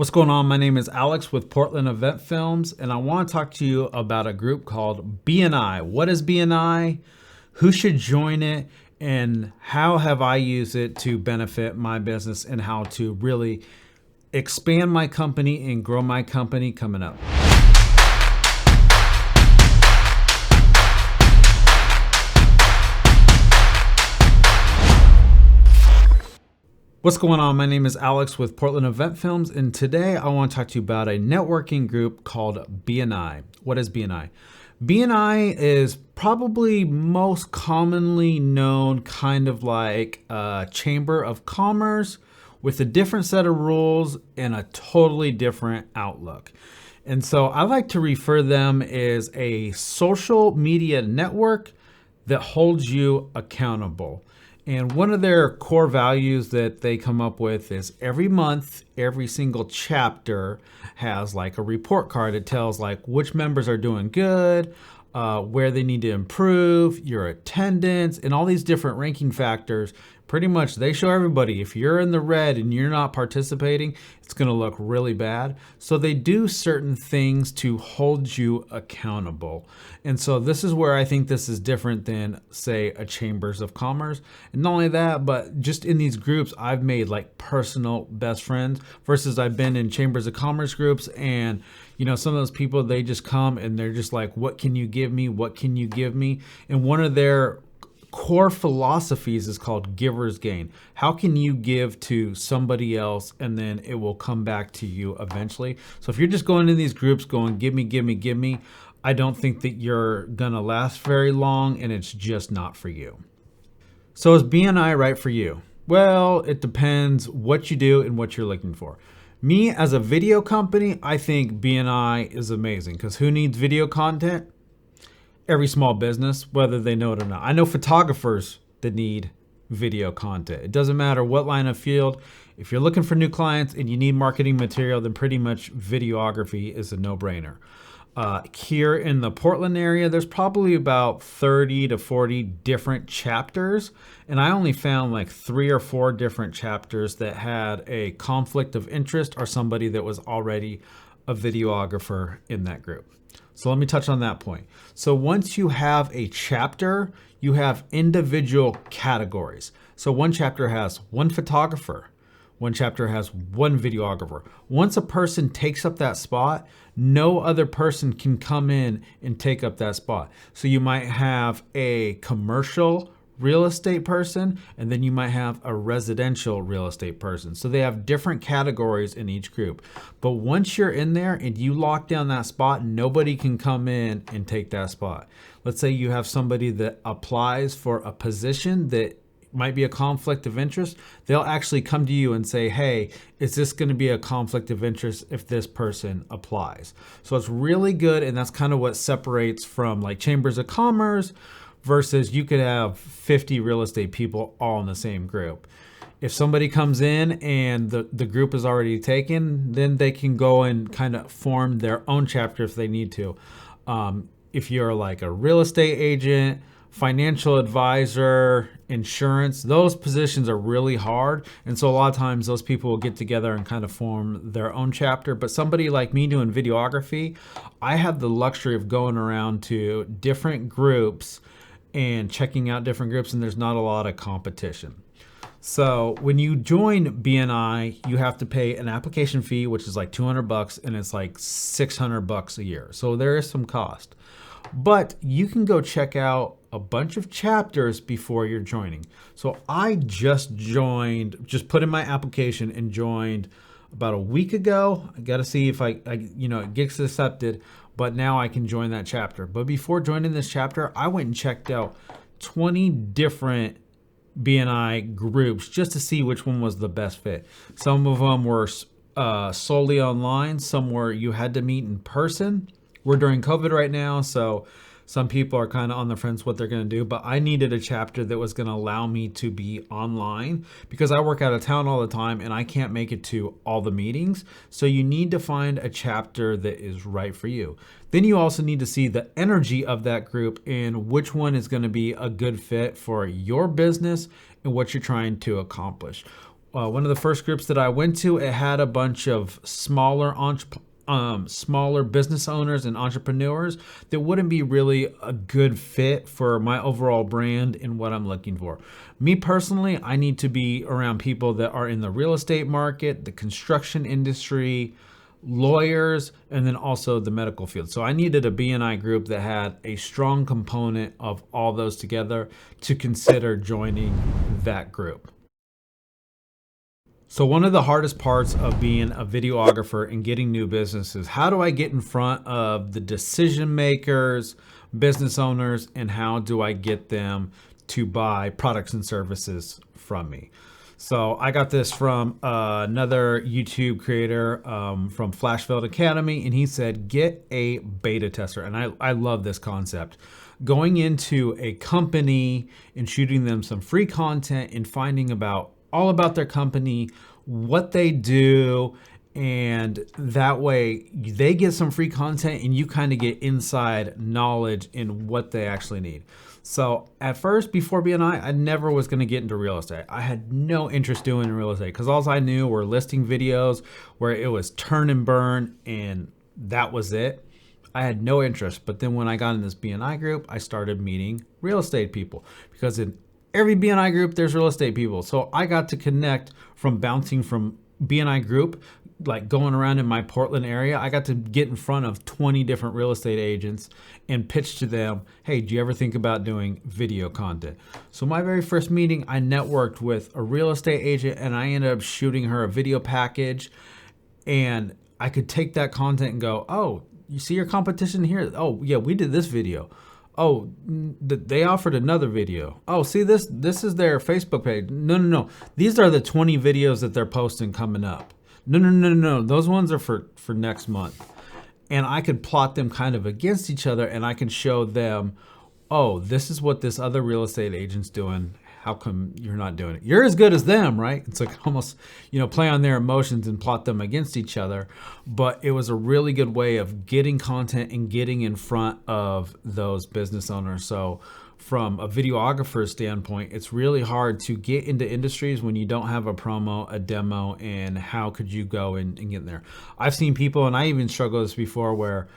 What's going on? My name is Alex with Portland Event Films, and I want to talk to you about a group called BNI. What is BNI? Who should join it? And how have I used it to benefit my business and how to really expand my company and grow my company coming up. What's going on? My name is Alex with Portland Event Films, and today I want to talk to you about a networking group called BNI. What is BNI? BNI is probably most commonly known kind of like a chamber of commerce with a different set of rules and a totally different outlook. And so I like to refer them as a social media network that holds you accountable. And one of their core values that they come up with is every month, every single chapter has like a report card. It tells like which members are doing good, where they need to improve, your attendance, and all these different ranking factors. Pretty much they show everybody if you're in the red and you're not participating, it's going to look really bad. So they do certain things to hold you accountable. And so this is where I think this is different than, say, a chambers of commerce. And not only that, but just in these groups, I've made like personal best friends versus I've been in chambers of commerce groups. And, you know, some of those people, they just come and they're just like, what can you give me? What can you give me? And one of their core philosophies is called giver's gain. How can you give to somebody else and then it will come back to you eventually? So if you're just going in these groups going, give me, give me, give me, I don't think that you're gonna last very long and it's just not for you. So is BNI right for you? Well, it depends what you do and what you're looking for. Me as a video company, I think BNI is amazing because who needs video content? Every small business, whether they know it or not. I know photographers that need video content. It doesn't matter what line of field. If you're looking for new clients and you need marketing material, then pretty much videography is a no-brainer. Here in the Portland area, there's probably about 30 to 40 different chapters. And I only found like 3 or 4 different chapters that had a conflict of interest or somebody that was already a videographer in that group. So let me touch on that point. So once you have a chapter, you have individual categories. So one chapter has one photographer. One chapter has one videographer. Once a person takes up that spot, no other person can come in and take up that spot. So you might have a commercial real estate person, and then you might have a residential real estate person. So they have different categories in each group. But once you're in there and you lock down that spot, nobody can come in and take that spot. Let's say you have somebody that applies for a position that might be a conflict of interest. They'll actually come to you and say, hey, is this going to be a conflict of interest if this person applies? So it's really good. And that's kind of what separates from like chambers of commerce versus you could have 50 real estate people all in the same group. If somebody comes in and the group is already taken, then they can go and kind of form their own chapter if they need to. If you're like a real estate agent, financial advisor, insurance, those positions are really hard. And so a lot of times those people will get together and kind of form their own chapter. But somebody like me doing videography, I have the luxury of going around to different groups and checking out different groups, and there's not a lot of competition. So when you join BNI, you have to pay an application fee, which is like $200, and it's like $600 a year. So there is some cost, but you can go check out a bunch of chapters before you're joining. So I just put in my application and joined about a week ago. I got to see if it gets accepted, but now I can join that chapter. But before joining this chapter, I went and checked out 20 different BNI groups just to see which one was the best fit. Some of them were solely online. Some were you had to meet in person. We're during COVID right now, so some people are kind of on the fence what they're going to do, but I needed a chapter that was going to allow me to be online because I work out of town all the time and I can't make it to all the meetings. So you need to find a chapter that is right for you. Then you also need to see the energy of that group and which one is going to be a good fit for your business and what you're trying to accomplish. One of the first groups that I went to, it had a bunch of smaller business owners and entrepreneurs that wouldn't be really a good fit for my overall brand and what I'm looking for. Me personally, I need to be around people that are in the real estate market, the construction industry, lawyers, and then also the medical field. So I needed a BNI group that had a strong component of all those together to consider joining that group. So one of the hardest parts of being a videographer and getting new business is how do I get in front of the decision makers, business owners, and how do I get them to buy products and services from me? So I got this from another YouTube creator from Flashfield Academy, and he said, get a beta tester. And I love this concept. Going into a company and shooting them some free content and finding all about their company, what they do, and that way they get some free content and you kind of get inside knowledge in what they actually need. So at first, before BNI, I never was going to get into real estate. I had no interest doing real estate because all I knew were listing videos where it was turn and burn and that was it. I had no interest. But then when I got in this BNI group, I started meeting real estate people because in every BNI group, there's real estate people. So I got to connect from bouncing from BNI group, like going around in my Portland area. I got to get in front of 20 different real estate agents and pitch to them, hey, do you ever think about doing video content? So my very first meeting, I networked with a real estate agent and I ended up shooting her a video package. And I could take that content and go, oh, you see your competition here? Oh, yeah, we did this video. Oh, they offered another video. Oh, see this is their Facebook page. No. These are the 20 videos that they're posting coming up. No. Those ones are for next month. And I could plot them kind of against each other and I can show them, oh, this is what this other real estate agent's doing. How come you're not doing it? You're as good as them, right? It's like almost, play on their emotions and plot them against each other. But it was a really good way of getting content and getting in front of those business owners. So from a videographer standpoint, it's really hard to get into industries when you don't have a promo, a demo, and how could you go and get in there? I've seen people, and I even struggled with this before, where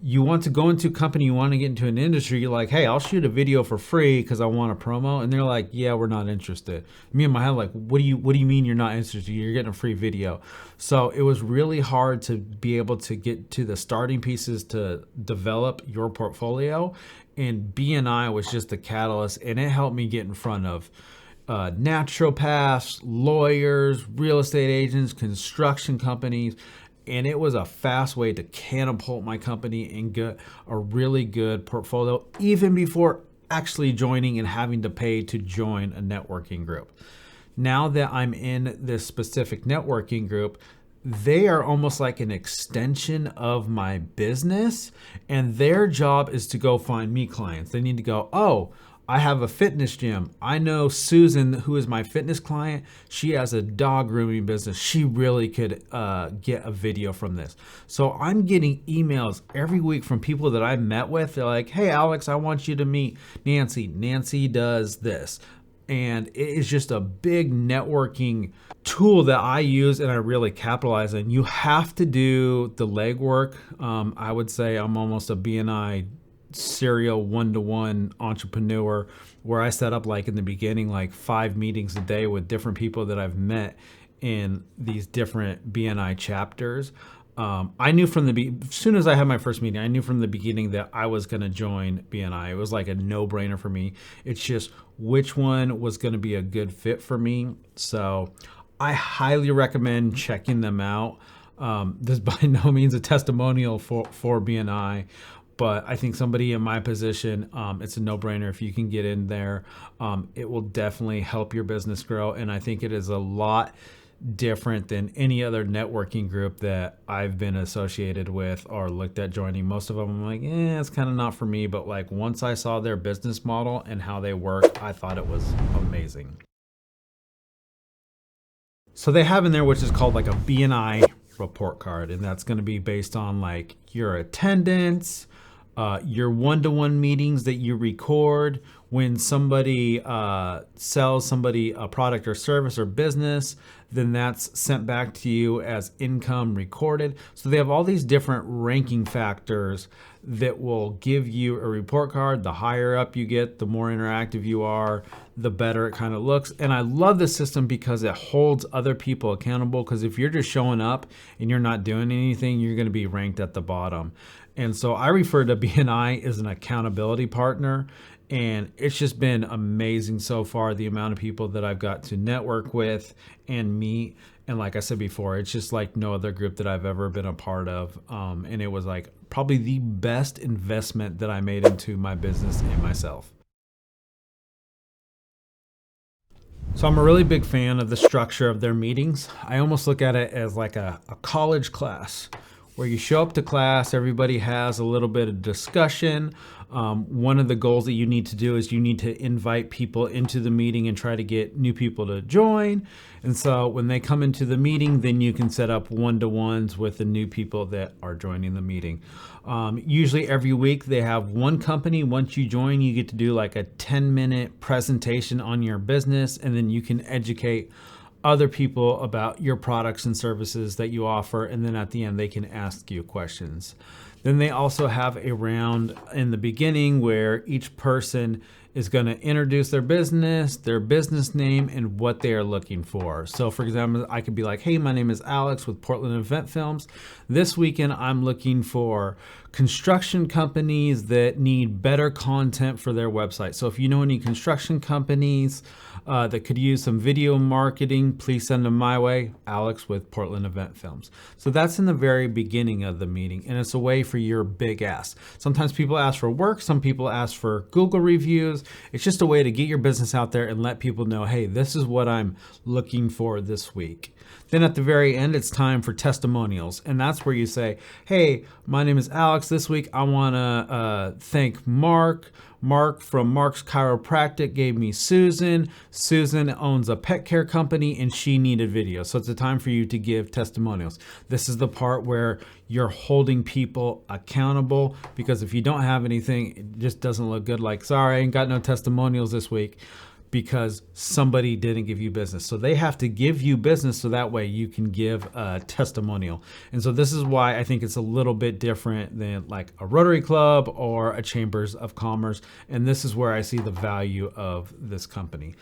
you want to go into a company, you want to get into an industry, you're like, hey, I'll shoot a video for free because I want a promo. And they're like, yeah, we're not interested. Me in my head, like, what do you mean you're not interested? You're getting a free video. So it was really hard to be able to get to the starting pieces to develop your portfolio. And BNI was just the catalyst, and it helped me get in front of naturopaths, lawyers, real estate agents, construction companies. And it was a fast way to catapult my company and get a really good portfolio, even before actually joining and having to pay to join a networking group. Now that I'm in this specific networking group, they are almost like an extension of my business, and their job is to go find me clients. They need to go, oh, I have a fitness gym. I know Susan, who is my fitness client. She has a dog grooming business. She really could get a video from this. So I'm getting emails every week from people that I met with. They're like, hey, Alex, I want you to meet Nancy. Nancy does this. And it is just a big networking tool that I use and I really capitalize on. You have to do the legwork. I would say I'm almost a BNI serial one-to-one entrepreneur where I set up, like in the beginning, like 5 meetings a day with different people that I've met in these different BNI chapters. I knew as soon as I had my first meeting, I knew from the beginning that I was going to join BNI. It was like a no-brainer for me. It's just which one was going to be a good fit for me. So I highly recommend checking them out. This is by no means a testimonial for BNI. But I think somebody in my position, it's a no-brainer. If you can get in there, it will definitely help your business grow. And I think it is a lot different than any other networking group that I've been associated with or looked at joining. Most of them, I'm like, it's kind of not for me. But like once I saw their business model and how they work, I thought it was amazing. So they have in there, which is called like a BNI report card. And that's going to be based on like your attendance, your one-to-one meetings that you record when somebody sells somebody a product or service or business, then that's sent back to you as income recorded. So they have all these different ranking factors that will give you a report card. The higher up you get, the more interactive you are, the better it kind of looks. And I love this system because it holds other people accountable, because if you're just showing up and you're not doing anything, you're going to be ranked at the bottom. And so I refer to BNI as an accountability partner. And it's just been amazing so far, the amount of people that I've got to network with and meet. And like I said before, it's just like no other group that I've ever been a part of. And it was like probably the best investment that I made into my business and myself. So I'm a really big fan of the structure of their meetings. I almost look at it as like a college class, where you show up to class, everybody has a little bit of discussion. One of the goals that you need to do is you need to invite people into the meeting and try to get new people to join. And so when they come into the meeting, then you can set up one-to-ones with the new people that are joining the meeting. Usually every week they have one company. Once you join, you get to do like a 10-minute presentation on your business, and then you can educate other people about your products and services that you offer. And then at the end, they can ask you questions. Then they also have a round in the beginning where each person is going to introduce their business name, and what they are looking for. So for example, I could be like, hey, my name is Alex with Portland Event Films. This weekend, I'm looking for construction companies that need better content for their website. So if you know any construction companies that could use some video marketing, please send them my way. Alex with Portland Event Films. So that's in the very beginning of the meeting, and it's a way for your big ask. Sometimes people ask for work, some people ask for Google reviews. It's just a way to get your business out there and let people know, hey, this is what I'm looking for this week. Then at the very end, it's time for testimonials. And that's where you say, hey, my name is Alex. This week, I want to thank Mark. Mark from Mark's Chiropractic gave me Susan. Susan owns a pet care company and she needed video. So it's a time for you to give testimonials. This is the part where you're holding people accountable, because if you don't have anything, it just doesn't look good. Like, sorry, I ain't got no testimonials this week, because somebody didn't give you business. So they have to give you business so that way you can give a testimonial. And so this is why I think it's a little bit different than like a Rotary Club or a Chambers of Commerce. And this is where I see the value of this company.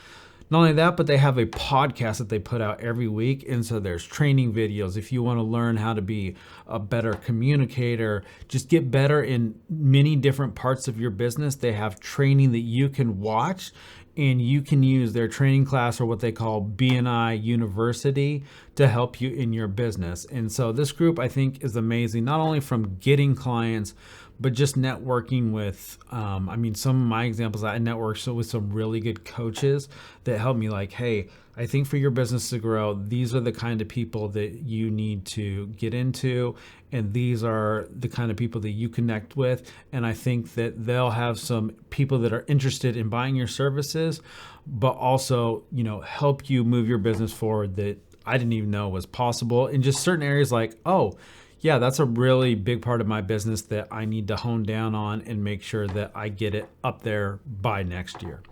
Not only that, but they have a podcast that they put out every week. And so there's training videos. If you want to learn how to be a better communicator, just get better in many different parts of your business, they have training that you can watch, and you can use their training class, or what they call BNI University, to help you in your business. And so this group, I think, is amazing, not only from getting clients, but just networking with, some of my examples, I networked with some really good coaches that helped me like, hey, I think for your business to grow, these are the kind of people that you need to get into, and these are the kind of people that you connect with. And I think that they'll have some people that are interested in buying your services, but also, help you move your business forward that I didn't even know was possible in just certain areas. Like, oh, yeah, that's a really big part of my business that I need to hone down on and make sure that I get it up there by next year.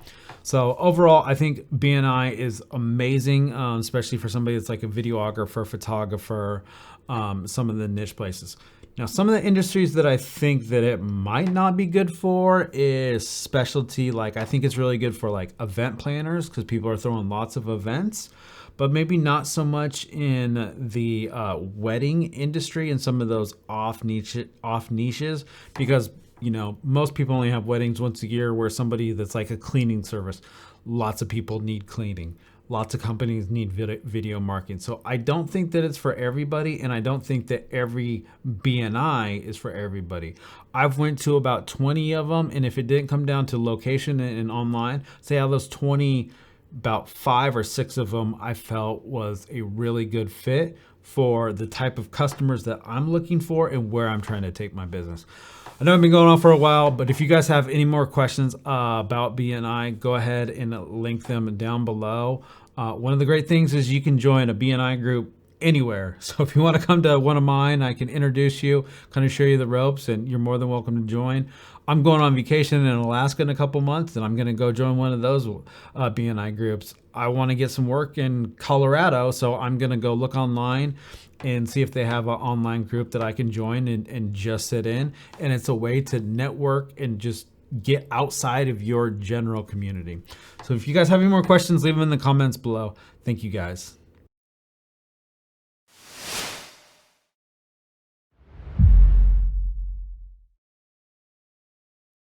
So overall, I think BNI is amazing, especially for somebody that's like a videographer, photographer, some of the niche places. Now, some of the industries that I think that it might not be good for is specialty. Like, I think it's really good for like event planners, because people are throwing lots of events, but maybe not so much in the wedding industry and some of those off niches, because most people only have weddings once a year, where somebody that's like a cleaning service, lots of people need cleaning. Lots of companies need video marketing. So I don't think that it's for everybody, and I don't think that every BNI is for everybody. I've went to about 20 of them, and if it didn't come down to location and online, say out of those 20, about 5 or 6 of them I felt was a really good fit for the type of customers that I'm looking for and where I'm trying to take my business. I know I've been going on for a while, but if you guys have any more questions about BNI, go ahead and link them down below. One of the great things is you can join a BNI group anywhere. So if you want to come to one of mine, I can introduce you, kind of show you the ropes, and you're more than welcome to join. I'm going on vacation in Alaska in a couple months, and I'm going to go join one of those BNI groups. I want to get some work in Colorado, so I'm going to go look online and see if they have an online group that I can join and just sit in. And it's a way to network and just get outside of your general community. So if you guys have any more questions, leave them in the comments below. Thank you guys.